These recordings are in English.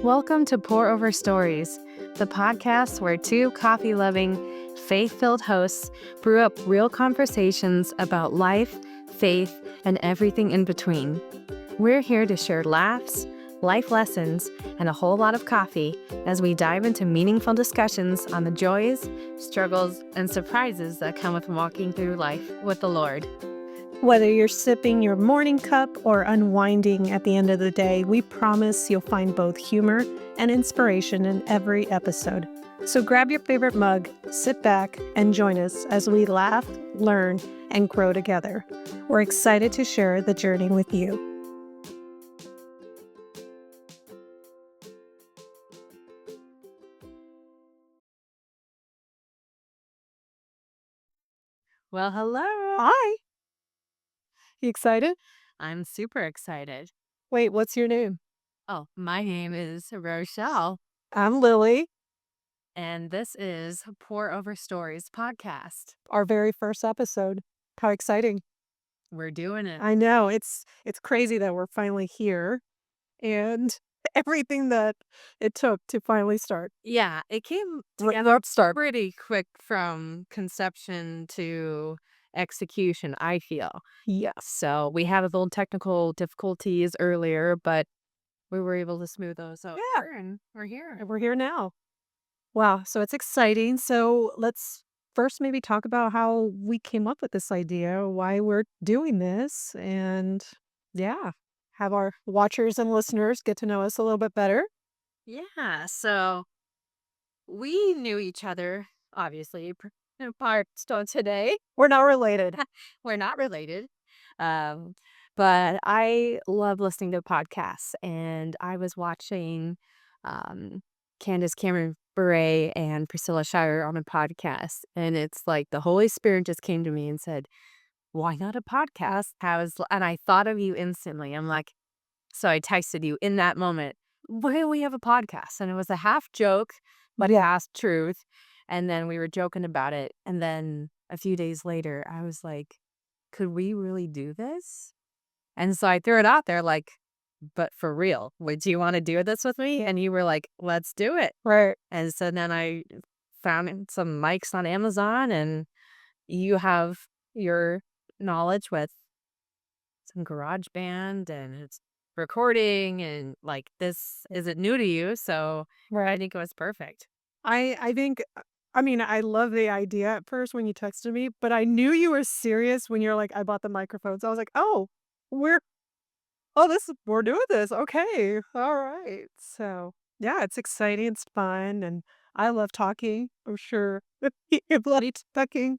Welcome to Pour Over Stories, the podcast where two coffee loving, faith filled hosts brew up real conversations about life, faith, and everything in between. We're here to share laughs, life lessons, and a whole lot of coffee as we dive into meaningful discussions on the joys, struggles, and surprises that come with walking through life with the Lord. Whether you're sipping your morning cup or unwinding at the end of the day, we promise you'll find both humor and inspiration in every episode. So grab your favorite mug, sit back, and join us as we laugh, learn, and grow together. We're excited to share the journey with you. Well, hello. Hi. You excited? I'm super excited. Wait, what's your name? Oh, my name is Rochelle, I'm Lily. and this is Pour Over Stories podcast. Our very first episode. How exciting. We're doing it. I know. It's crazy that we're finally here and everything that it took to finally start. Yeah, it came Let's together start. pretty quick from conception to execution, I feel. Yes. So we had a little technical difficulties earlier, but we were able to smooth those over, Yeah. and we're here. And we're here now. Wow. So it's exciting. So let's first maybe talk about how we came up with this idea, why we're doing this, and yeah, have our watchers and listeners get to know us a little bit better. Yeah, so we knew each other, obviously, in part still today. We're not related. We're not related. Um, but I love listening to podcasts, and I was watching um, Candace Cameron Bure and Priscilla Shire on a podcast, and it's like the Holy Spirit just came to me and said, "Why not a podcast?" And I thought of you instantly. I'm like, so I texted you in that moment, "Why don't we have a podcast?" And it was a half joke, but Yeah. half truth. And then we were joking about it. And then a few days later, I was like, could we really do this? And so I threw it out there like, but for real, would you want to do this with me? And you were like, let's do it. Right. And so then I found some mics on Amazon, and you have your knowledge with some garage band and it's recording, and like this isn't new to you. So I Right. think it was perfect. I think I mean, I love the idea at first when you texted me, but I knew you were serious when you're like, I bought the microphones. I was like, oh, we're we're doing this. Okay. All right. So yeah, it's exciting, it's fun, and I love talking. I'm sure you love talking.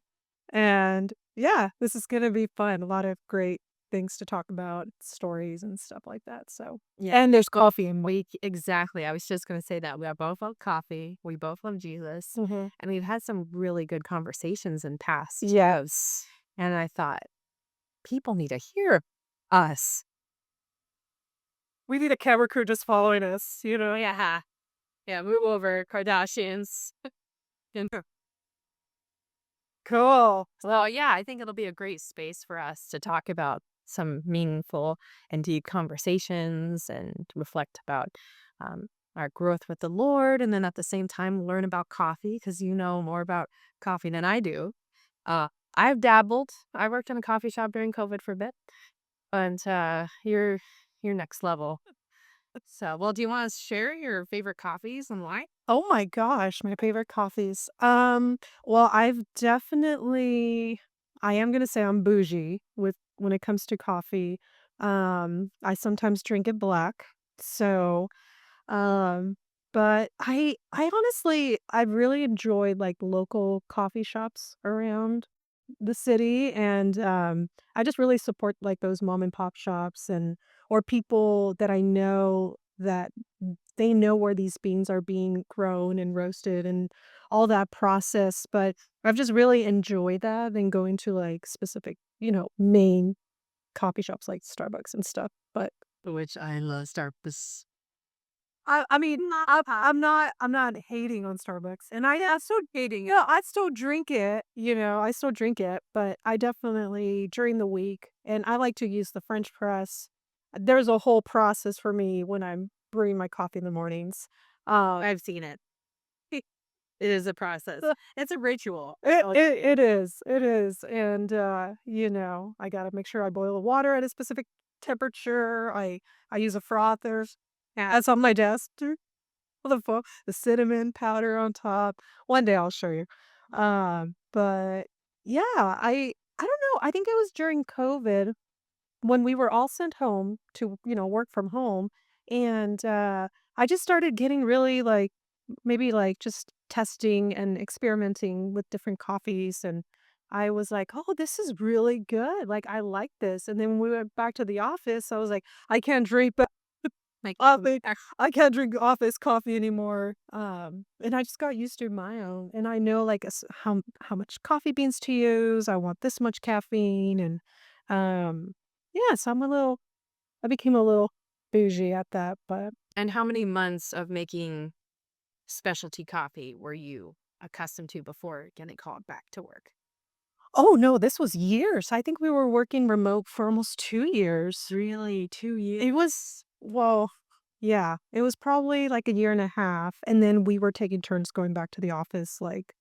And yeah, this is gonna be fun. A lot of great things to talk about, stories and stuff like that. So Yeah. and there's coffee and Exactly. I was just going to say that we are both love coffee. We both love Jesus. Mhm. And we've had some really good conversations in past. Yes. And I thought people need to hear us. We need a camera crew just following us, Yeah. Yeah. Move over, Kardashians. Cool. Well, yeah, I think it'll be a great space for us to talk about some meaningful and deep conversations and reflect about um, our growth with the Lord. And then at the same time, learn about coffee because you know more about coffee than I do. Uh, I've dabbled. I worked in a coffee shop during COVID for a bit, and you're next level. So, well, do you want to share your favorite coffees and why? Oh my gosh, my favorite coffees. Well, I am gonna say I'm bougie with when it comes to coffee. I sometimes drink it black. So, um, but I honestly I really enjoy like local coffee shops around the city, and I just really support like those mom and pop shops and or people that I know that they know where these beans are being grown and roasted and all that process. But I've just really enjoyed that and going to like specific, main coffee shops like Starbucks and stuff. But Which I love Starbucks. I mean, I'm not hating on Starbucks, and I still hating it. No, I still drink it. I still drink it, but I definitely during the week, and I like to use the French press. There's a whole process for me when I'm brewing my coffee in the mornings. I've seen it. It is a process. It's a ritual. It is, and, I gotta make sure I boil the water at a specific temperature. I use a frother. Yeah, that's on my desk too. The cinnamon powder on top. One day I'll show you. But yeah, I don't know, I think it was during COVID when we were all sent home to, work from home, and, I just started getting really, like, maybe, like, just testing and experimenting with different coffees, and I was like, "Oh, this is really good, like, I like this," and then when we went back to the office, I was like, "I can't drink Like, coffee. I can't drink office coffee anymore." And I just got used to my own, and I know, like, how much coffee beans to use, I want this much caffeine, and, um, yeah, so I became a little bougie at that, but and how many months of making specialty coffee were you accustomed to before getting called back to work? oh, no, this was years. I think we were working remote for almost 2 years. Really? 2 years? It was well, yeah, it was probably, like, a year and a half, and then we were taking turns going back to the office, like,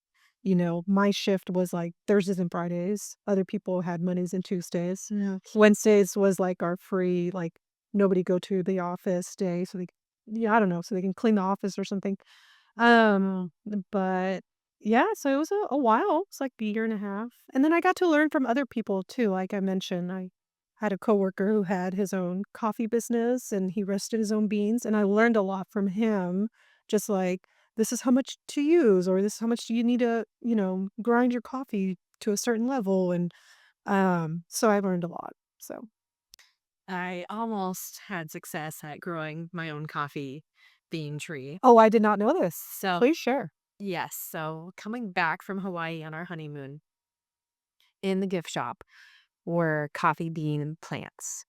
my shift was, like, Thursdays and Fridays. Other people had Mondays and Tuesdays. No. Wednesdays was, like, our free, like, nobody go to the office day, so they yeah, I don't know, so they can clean the office or something. Um, but yeah, so it was a while. It's like a year and a half. And then I got to learn from other people too. Like I mentioned, I had a coworker who had his own coffee business and he roasted his own beans. And I learned a lot from him, just like this is how much to use, or this is how much you need to, grind your coffee to a certain level. And so I learned a lot. So I almost had success at growing my own coffee bean tree. oh, I did not know this. So, Please share. yes, so coming back from Hawaii on our honeymoon, in the gift shop were coffee bean plants.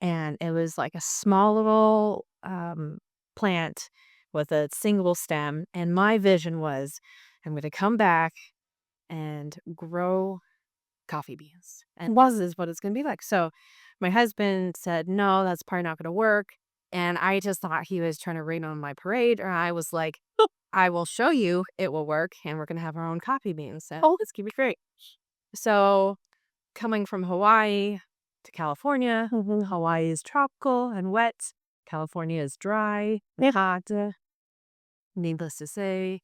And it was like a small little plant with a single stem. And my vision was I'm going to come back and grow coffee beans. And was is what it's going to be like. So my husband said, no, that's probably not going to work. And I just thought he was trying to rain on my parade. Or I was like, I will show you it will work. And we're going to have our own coffee beans. So Oh, it's going to be great. So coming from Hawaii to California, mhm. Hawaii is tropical and wet. California is dry Yeah. and hot. Needless to say,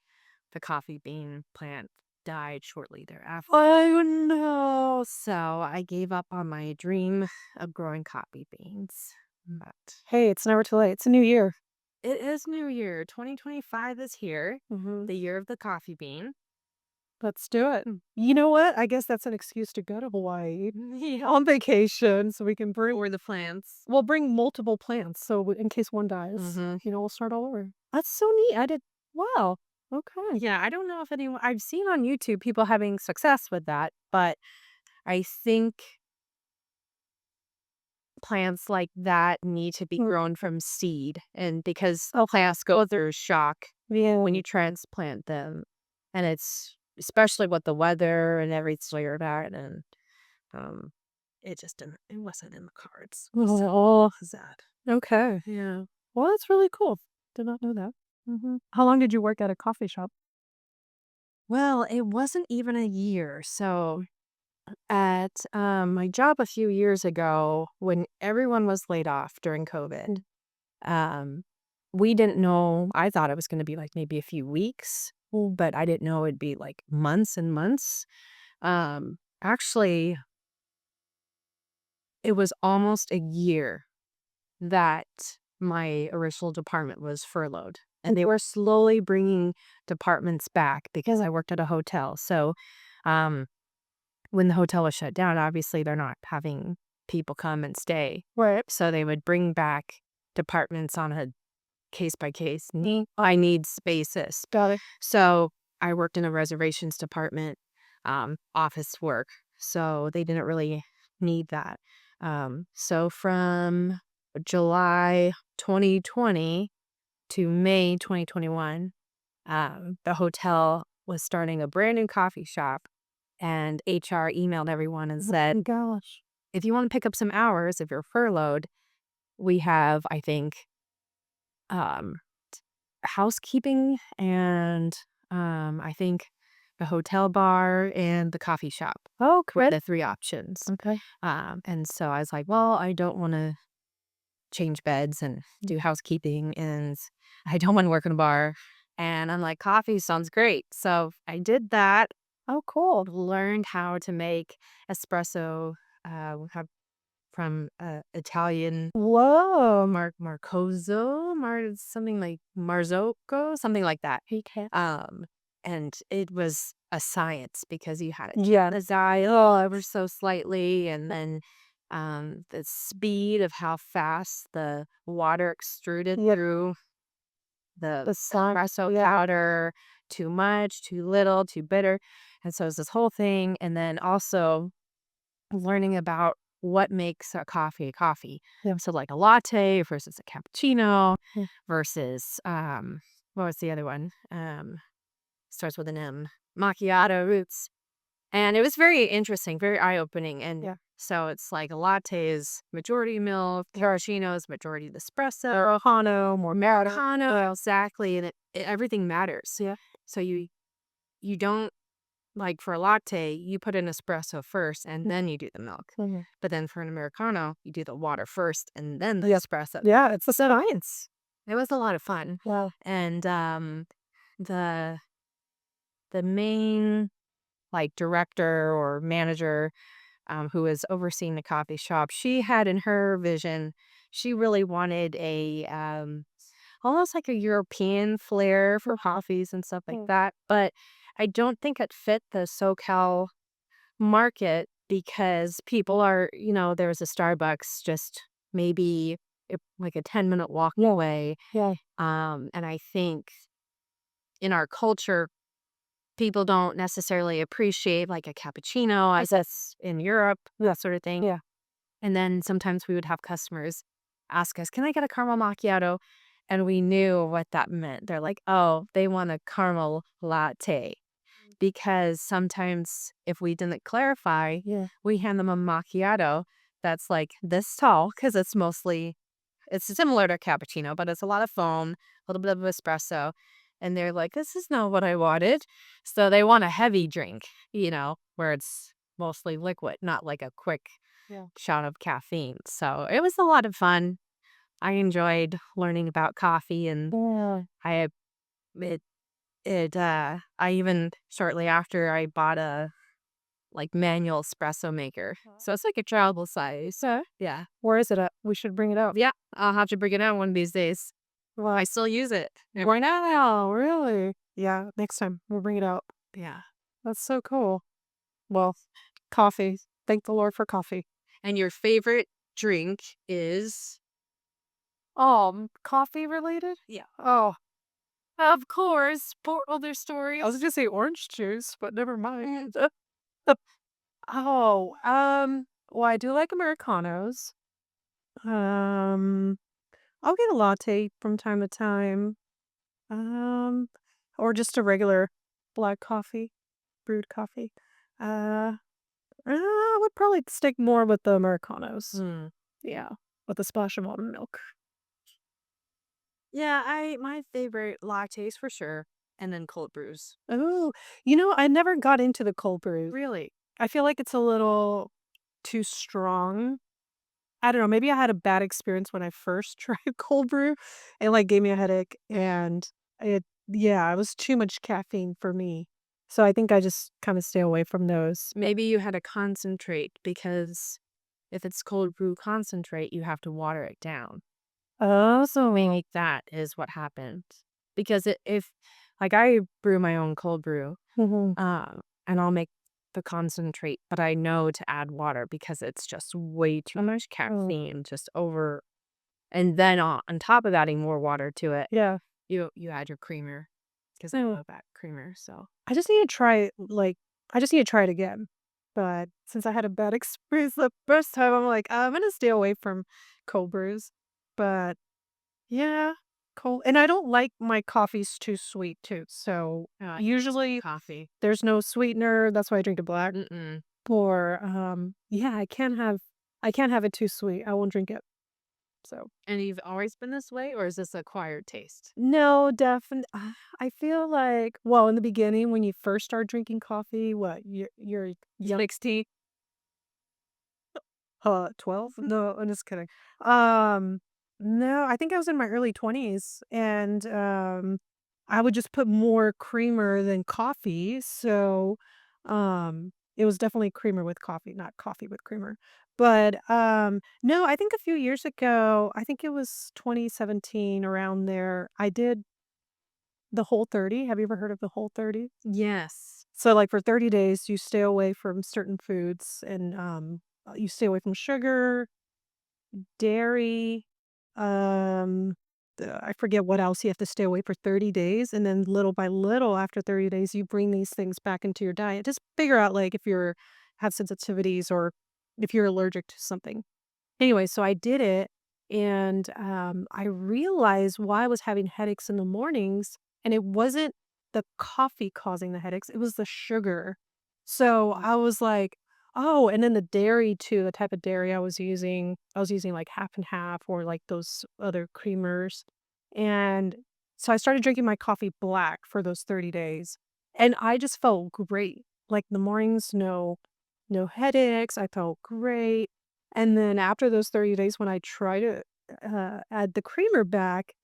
the coffee bean plant died shortly thereafter. Oh no. So I gave up on my dream of growing coffee beans. But Hey, it's never too late. It's a new year. it is New Year. 2025 is here, Mhm. the year of the coffee bean. Let's do it. Mm. You know what? I guess that's an excuse to go to Hawaii Yeah. on vacation so we can bring Or the plants. we'll bring multiple plants so in case one dies, Hmm. we'll start all over. That's so neat. I did wow. Okay. Yeah, I don't know if anyone, I've seen on YouTube people having success with that, but I think plants like that need to be Mm. grown from seed. And because Oh, plants go through shock yeah. when you transplant them, and it's especially with the weather and everything like that, and um, it just didn't, it wasn't in the cards. Oh, Sad. okay. Yeah. Well, that's really cool. Did not know that. How long did you work at a coffee shop? Well, it wasn't even a year. So at my job a few years ago, when everyone was laid off during COVID, um, we didn't know. I thought it was going to be like maybe a few weeks, but I didn't know it'd be like months and months. Actually, it was almost a year that my original department was furloughed. And they were slowly bringing departments back because I worked at a hotel. So um, when the hotel was shut down, obviously they're not having people come and stay. Right. So they would bring back departments on a case by case. I need spaces. Got it. So I worked in a reservations department, office work. So they didn't really need that. So from July 2020 to May 2021, the hotel was starting a brand new coffee shop, and HR emailed everyone and said, Gosh. if you want to pick up some hours, if you're furloughed, we have, I think, um, housekeeping and I think the hotel bar and the coffee shop Oh, were good. the three options. Okay. And so I was like, well, I don't want to change beds and do housekeeping, and I don't want to work in a bar. And I'm like, coffee sounds great. So I did that, Oh, cool. learned how to make espresso from Italian Whoa. something like Marzocco, something like that. Okay. Um, and it was a science because you had to turn Yeah. the dial ever so slightly, and then the speed of how fast the water extruded Yep. through the The sun. espresso Yeah. powder, too much, too little, too bitter. And so it's this whole thing. And then also learning about what makes a coffee a coffee. Yeah. So like a latte versus a cappuccino Yeah. versus what was the other one? Starts with an M. Macchiato roots. And it was very interesting, very eye-opening. And Yeah. so it's like a latte is majority milk, cappuccino is majority espresso, Americano, more matter. Americano, exactly. And everything matters. Yeah. So you don't like for a latte, you put an espresso first and then you do the milk. Mhm. But then for an Americano, you do the water first and then the Yeah. espresso. Yeah. It's a So science. it was a lot of fun. Wow. And the the main like director or manager who was overseeing the coffee shop, she had in her vision, she really wanted a almost like a European flair for coffees and stuff like Mm. that. But I don't think it fit the SoCal market because people are, there's a Starbucks just maybe like a 10-minute walk Yeah. away. Yeah. And I think in our culture, people don't necessarily appreciate like a cappuccino as it's in Europe, Yeah. that sort of thing. Yeah. And then sometimes we would have customers ask us, can I get a caramel macchiato? And we knew what that meant. They're like, oh, they want a caramel latte. Because sometimes if we didn't clarify, Yeah. we hand them a macchiato that's like this tall because it's similar to cappuccino, but it's a lot of foam, a little bit of espresso. And they're like, this is not what I wanted. So they want a heavy drink, where it's mostly liquid, not like a quick Yeah. shot of caffeine. So it was a lot of fun. I enjoyed learning about coffee, and Yeah. I it I even shortly after I bought a like manual espresso maker. So it's like a travel size. Okay. Yeah. Where is it at? We should bring it out. Yeah. I'll have to bring it out one of these days. Wow. I still use it. Yeah. Right now, really? Yeah. Next time we'll bring it out. Yeah. That's so cool. Well, coffee. Thank the Lord for coffee. And your favorite drink is? Coffee related? Yeah. Oh, Of course. Poor other I was stories. gonna say orange juice, but never mind. Mm. Oh, well, I do like Americanos. Um, I'll get a latte from time to time. Um, or just a regular black coffee, brewed coffee. Uh, I would probably stick more with the Americanos. Mm. Yeah, with a splash of almond milk. Yeah, my favorite lattes for sure. And then cold brews. Oh, I never got into the cold brew. Really? I feel like it's a little too strong. I don't know, maybe I had a bad experience when I first tried cold brew. It, like, gave me a headache, and it was too much caffeine for me. So I think I just kinda stay away from those. Maybe you had to concentrate because if it's cold brew concentrate, you have to water it down. Oh, So maybe that is what happened. Because if like I brew my own cold brew, mhm. and I'll make the concentrate, but I know to add water because it's just way too much Oh, caffeine, just over. And then on top of adding more water to it, yeah. you add your creamer because I Oh, love that creamer. So I just need to try, I just need to try it again. But since I had a bad experience the first time, I'm like, I'm gonna stay away from cold brews. But yeah, cold, and I don't like my coffees too sweet too. So usually coffee. there's no sweetener. That's why I drink it black. Mm-mm. Or yeah, I can't have it too sweet. I won't drink it. So And you've always been this way, or is this acquired taste? no, definitely. I feel like, well, in the beginning when you first start drinking coffee, what you're young, 16? 12? No, I'm just kidding. Um, no, I think I was in my early 20s and I would just put more creamer than coffee. So it was definitely creamer with coffee, not coffee with creamer. But no, I think a few years ago, I think it was 2017 around there, I did the Whole 30. Have you ever heard of the Whole 30? Yes. So like for 30 days you stay away from certain foods and you stay away from sugar, dairy, um, I forget what else you have to stay away for 30 days, and then little by little after 30 days, you bring these things back into your diet. Just figure out, like, if you're have sensitivities or if you're allergic to something. Anyway, so I did it, and, I realized why I was having headaches in the mornings, and it wasn't the coffee causing the headaches, it was the sugar. So, Mm. I was like, "Oh," and then the dairy too, the type of dairy I was using, like, half and half or, like, those other creamers, and so I started drinking my coffee black for those 30 days, and I just felt great. Like, the mornings, no headaches, I felt great. And then after those 30 days, when I try to, add the creamer back,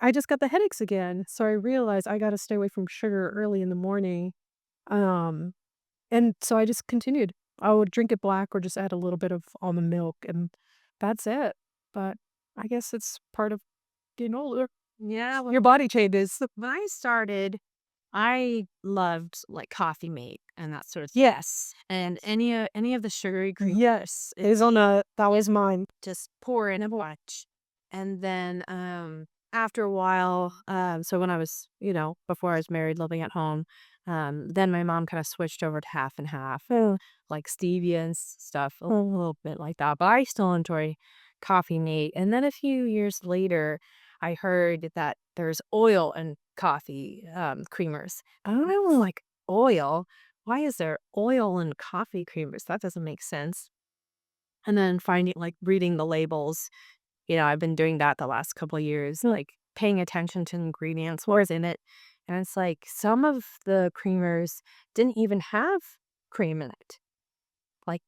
I just got the headaches again. So I realized I gotta stay away from sugar early in the morning. Um, and so I just continued. I would drink it black or just add a little bit of almond milk, and that's it. But I guess it's part of getting older. Yeah, Your body changes. when I started, I loved like Coffee Mate and that sort of stuff. Yes. And any of the sugary cream, Yes. Hazelnut, that was mine. just pour in a bunch. And then after a while, so when I was, before I was married, living at home, then my mom kind of switched over to half and half, Mm, like stevia and stuff, a mm. little bit like that. But I still enjoy Coffee Mate. And then a few years later, I heard that there's oil in coffee creamers. And I was like, oil? Why is there oil in coffee creamers? That doesn't make sense. And then finding, like, reading the labels, I've been doing that the last couple of years, like paying attention to ingredients, what is in it. And it's like some of the creamers didn't even have cream in it. Like,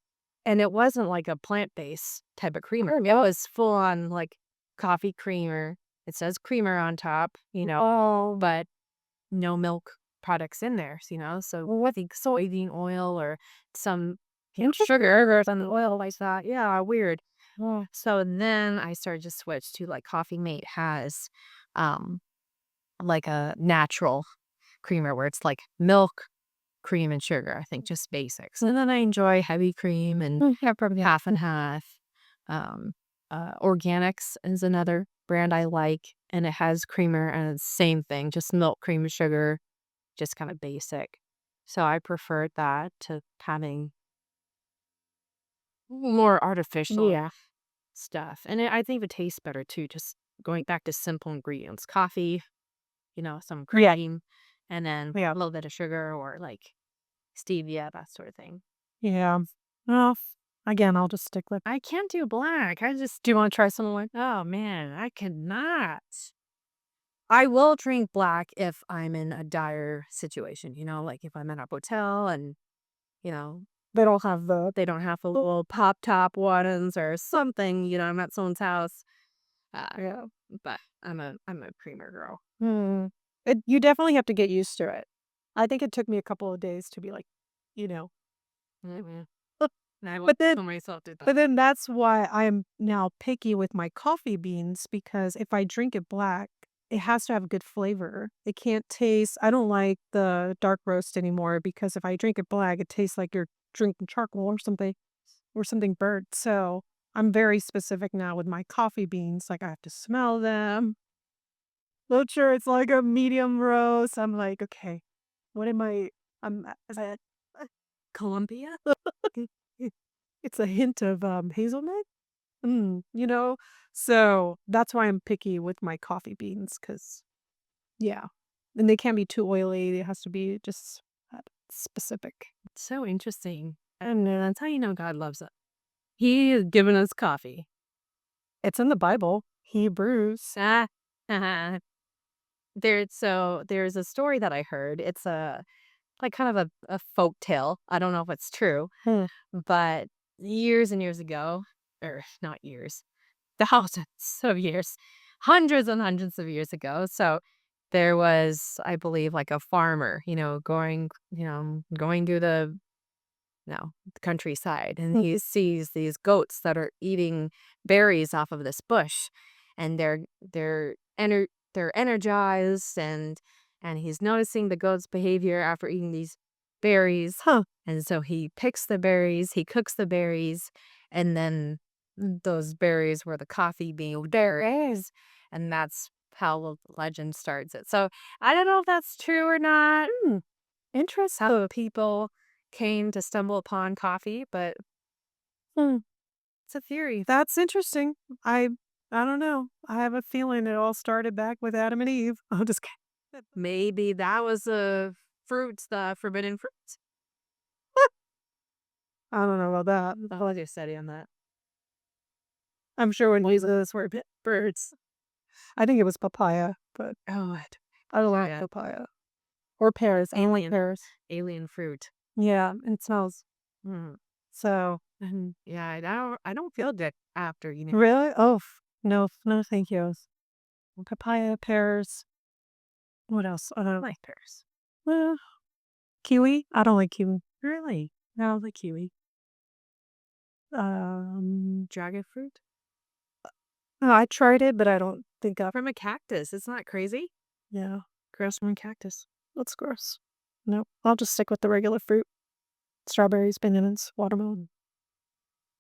and it wasn't like a plant-based type of creamer. It was full on like coffee creamer. It says creamer on top, Oh. but no milk products in there, so I think soybean oil or some sugar or some oil like that. Yeah, weird. Oh. So then I started to switch to like Coffee Mate has um like a natural creamer where it's like milk, cream, and sugar, I think just basics. And then I enjoy heavy cream and Yeah, probably. half and half. Um Organics is another brand I like, and it has creamer and it's same thing, just milk, cream, and sugar, just kind of basic. So I preferred that to having more artificial Yeah. stuff. And I think it tastes better too, just going back to simple ingredients. Coffee, some Yeah. cream, and then Yeah. a little bit of sugar or like stevia, that sort of thing. Yeah. Well, again, I'll just stick with. I can't do black. I just, Do you wanna try some of mine? oh man, I cannot. I will drink black if I'm in a dire situation, like if I'm in a hotel and, you know, They don't have the. they don't have the little pop top ones or something, I'm at someone's house. Uh, Yeah. but I'm a creamer girl. Hmm. You definitely have to get used to it. I think it took me a couple of days to be like, you know. Mhm. And I will But then tell myself to that. but then that's why I'm now picky with my coffee beans because if I drink it black, it has to have a good flavor. It can't taste. I don't like the dark roast anymore because if I drink it black, it tastes like you're drinking charcoal or something burnt. So I'm very specific now with my coffee beans. Like I have to smell them. Not sure it's like a medium roast. I'm like, okay, what am I? Is that Columbia? it's a hint of hazelnut. You know? So, that's why I'm picky with my coffee beans, cause yeah. And they can't be too oily, it has to be just, specific. So interesting. And that's how you know God loves us. He has given us coffee. It's in the Bible, Hebrews. Ah, there's a story that I heard. It's a like kind of a folk tale. I don't know if it's true, Hmm. but years and years ago, or not years, thousands of years, hundreds and hundreds of years ago. So there was, I believe, like a farmer, going through the countryside, and Mm. he sees these goats that are eating berries off of this bush, and they're energized, and he's noticing the goats' behavior after eating these berries, Huh. and so he picks the berries, he cooks the berries, and then those berries were the coffee bean berries, and that's how the legend starts it. So I don't know if that's true or not. Hmm. Interesting. How people came to stumble upon coffee, but Hmm. it's a theory. That's interesting. I I don't know. I have a feeling it all started back with Adam and Eve. I'm just kidding. Maybe that was a fruit, the forbidden fruit. I don't know about that. I'll do a study on that. I'm sure when Jesus were birds. I think it was papaya, but Oh, what? I don't like Yeah. papaya. Or pears. I don't like Alien, pears. alien fruit. Yeah, it smells. Mm. So And yeah, I don't feel good after eating. really? Oh no, no, thank you. Papaya, pears. What else? I I don't like pears. uh, kiwi. I don't like kiwi. Really? No, the kiwi. Um, Dragon fruit? I tried it, but I don't think I. From a cactus. It's not crazy. Yeah, Gross from a cactus. that's gross. No, I'll just stick with the regular fruit. Strawberries, bananas, watermelon,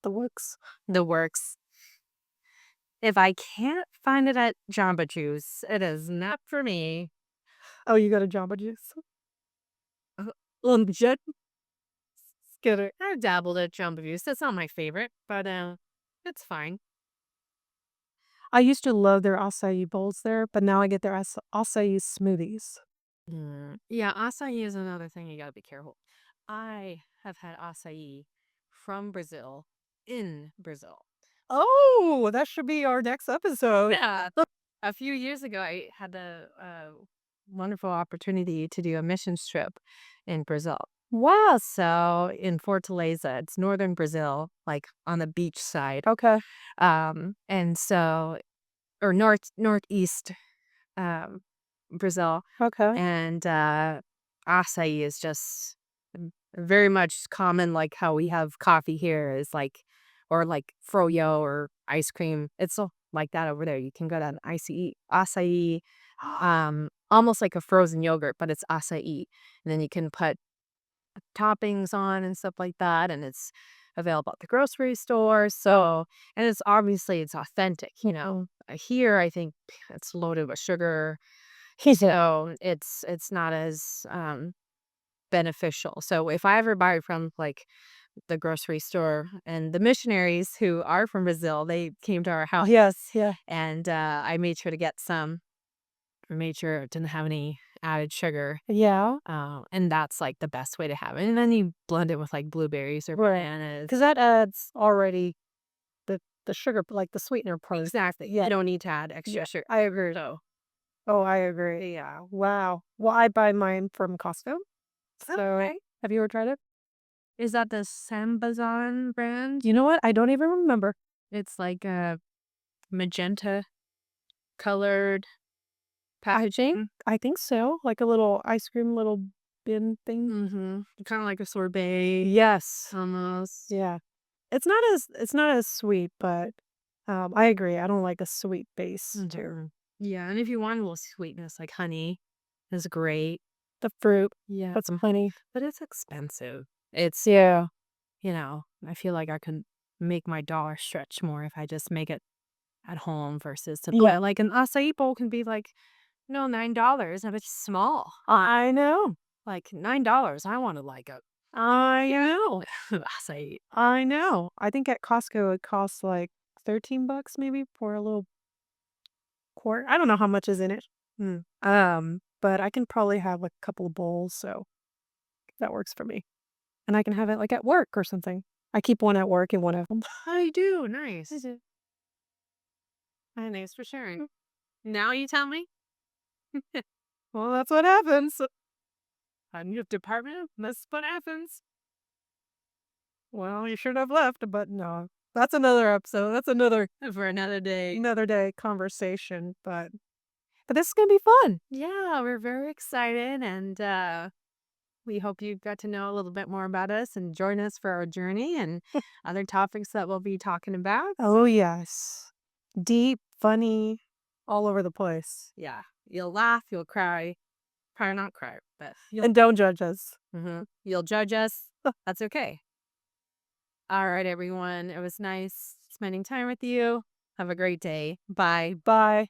the works. The works. If I can't find it at Jamba Juice, it is not for me. Oh, you got a Jamba Juice? Uh, Legit? Get it. I've dabbled at Jamba Juice. That's not my favorite, but it's fine. I used to love their acai bowls there, but now I get their acai smoothies. Yeah, acai is another thing you gotta be careful. I have had acai from Brazil in Brazil. Oh, that should be our next episode. Yeah. A few years ago, I had the wonderful opportunity to do a missions trip in Brazil. Wow. So in Fortaleza, it's northern Brazil, like on the beach side. Okay. And so, or northeast um, Brazil, Okay. and acai is just very much common, like how we have coffee here is like, or like froyo or ice cream. It's like that over there. You can go to an acai, almost like a frozen yogurt, but it's acai, and then you can put toppings on and stuff like that, and it's available at the grocery store. So, and it's authentic. Here I think it's loaded with sugar, so it's not as beneficial. So if I ever buy from like the grocery store, and the missionaries who are from Brazil, they came to our house, Yes, yeah. and I made sure to get some. I made sure it didn't have any added sugar. Yeah. And that's like the best way to have it. And then you blend it with like blueberries or Right. bananas. Because that adds already the sugar, like the sweetener part. Exactly. Yeah. You don't need to add Yeah. extra sugar. I agree. So, Oh, I agree. Yeah. Wow. Well, I buy mine from Costco. So, okay. have you ever tried it? Is that the Sambazon brand? You know what? I don't even remember. It's like a magenta colored I think packaging. I think so. Like a little ice cream little bin thing. Mm-hmm. Kind of like a sorbet Yes. almost. Yeah. It's not as sweet, but I agree. I don't like a sweet base too. Mhm. Yeah, and if you want a little sweetness, like honey is great. The fruit, Yeah, put some honey. but it's expensive. It's, Yeah. I feel like I can make my dollar stretch more if I just make it at home versus to Yeah. buy. Like an acai bowl can be like, $9 if it's small. I know. Like $9. I want to like a I know. acai. I know. I think at Costco it costs like $13 maybe for a little quart. I don't know how much is in it. But I can probably have like a couple of bowls, so that works for me. And I can have it like at work or something. I keep one at work and one at home. I do. Nice. And thanks for sharing. Now you tell me. Well, that's what happens. A new department? That's what happens. Well, you should have left, but no. That's another episode. That's For another day. another day conversation, but this is gonna be fun. Yeah, we're very excited, and we hope you got to know a little bit more about us and join us for our journey and other topics that we'll be talking about. Oh yes. Deep, funny, all over the place. Yeah, you'll laugh, you'll cry, probably not cry, but And don't judge us. you'll judge us. That's okay. All right, everyone. It was nice spending time with you. Have a great day. Bye. Bye.